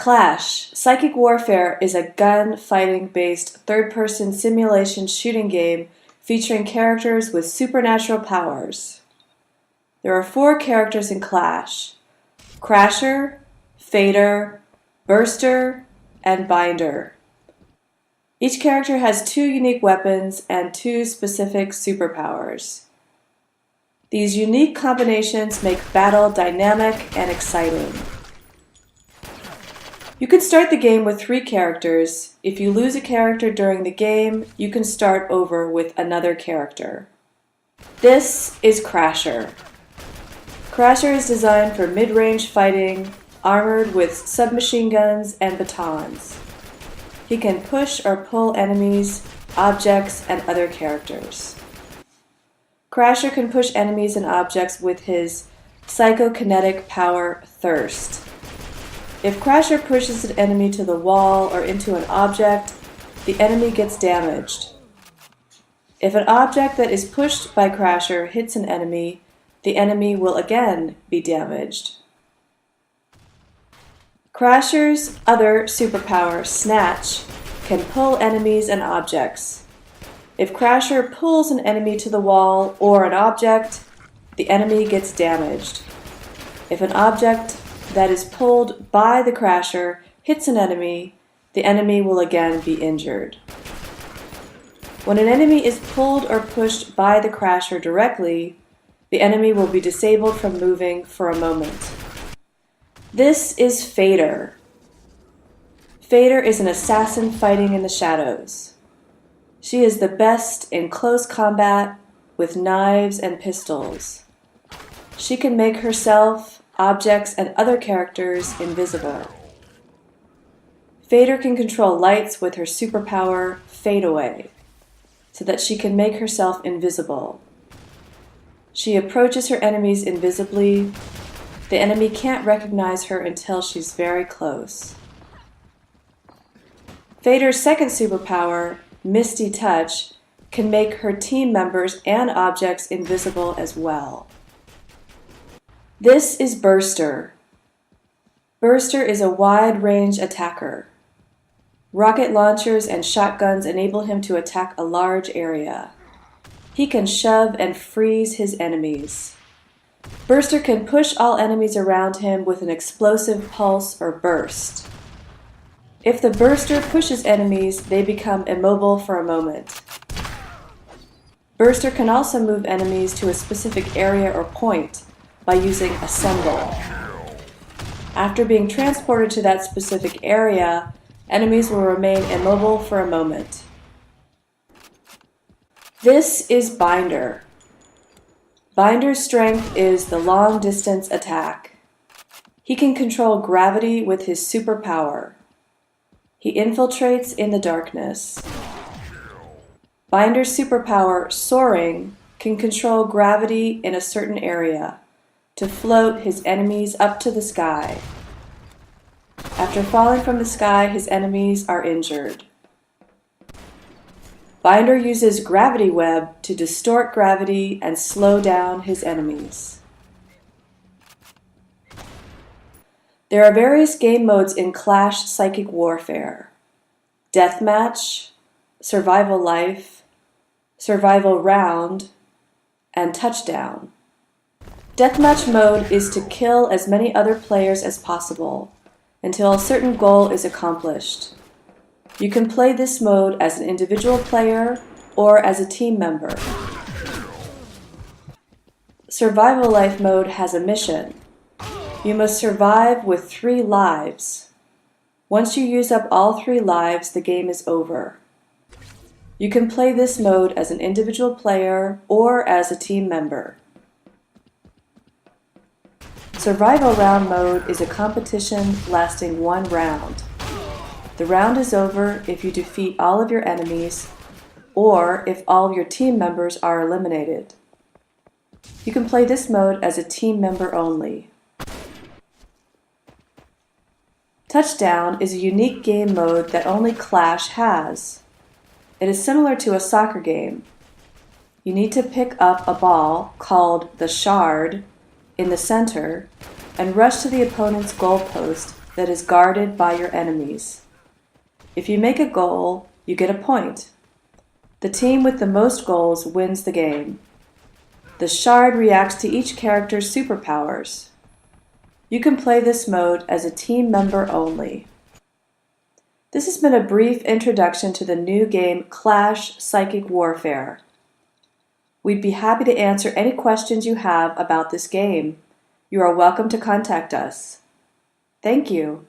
KLASH, Psychic Warfare is a gun-fighting-based third-person simulation shooting game featuring characters with supernatural powers. There are 4 characters in KLASH: Crasher, Fader, Burster, and Binder. Each character has 2 unique weapons and 2 specific superpowers. These unique combinations make battle dynamic and exciting. You can start the game with 3 characters. If you lose a character during the game, you can start over with another character. This is Crasher. Crasher is designed for mid-range fighting, armored with submachine guns and batons. He can push or pull enemies, objects, and other characters. Crasher can push enemies and objects with his psychokinetic power, Thirst. If Crasher pushes an enemy to the wall or into an object, the enemy gets damaged. If an object that is pushed by Crasher hits an enemy, the enemy will again be damaged. Crasher's other superpower, Snatch, can pull enemies and objects. If Crasher pulls an enemy to the wall or an object, the enemy gets damaged. If an object that is pulled by the Crasher hits an enemy, the enemy will again be injured. When an enemy is pulled or pushed by the Crasher directly, the enemy will be disabled from moving for a moment. This is Fader. Fader is an assassin fighting in the shadows. She is the best in close combat with knives and pistols. She can make herself, objects, and other characters invisible. Fader can control lights with her superpower, Fade Away, so that she can make herself invisible. She approaches her enemies invisibly. The enemy can't recognize her until she's very close. Fader's second superpower, Misty Touch, can make her team members and objects invisible as well. This is Burster. Burster is a wide-range attacker. Rocket launchers and shotguns enable him to attack a large area. He can shove and freeze his enemies. Burster can push all enemies around him with an explosive pulse or burst. If the Burster pushes enemies, they become immobile for a moment. Burster can also move enemies to a specific area or point by using Assemble. After being transported to that specific area, enemies will remain immobile for a moment. This is Binder. Binder's strength is the long-distance attack. He can control gravity with his superpower. He infiltrates in the darkness. Binder's superpower, Soaring, can control gravity in a certain area to float his enemies up to the sky. After falling from the sky, his enemies are injured. Binder uses Gravity Web to distort gravity and slow down his enemies. There are various game modes in KLASH Psychic Warfare: Deathmatch, Survival Life, Survival Round, and Touchdown. Deathmatch mode is to kill as many other players as possible until a certain goal is accomplished. You can play this mode as an individual player or as a team member. Survival Life mode has a mission. You must survive with 3 lives. Once you use up all 3 lives, the game is over. You can play this mode as an individual player or as a team member. Survival Round mode is a competition lasting 1 round. The round is over if you defeat all of your enemies or if all of your team members are eliminated. You can play this mode as a team member only. Touchdown is a unique game mode that only KLASH has. It is similar to a soccer game. You need to pick up a ball called the shard in the center and rush to the opponent's goal post that is guarded by your enemies. If you make a goal, you get a point. The team with the most goals wins the game. The shard reacts to each character's superpowers. You can play this mode as a team member only. This has been a brief introduction to the new game KLASH Psychic Warfare. We'd be happy to answer any questions you have about this game. You are welcome to contact us. Thank you.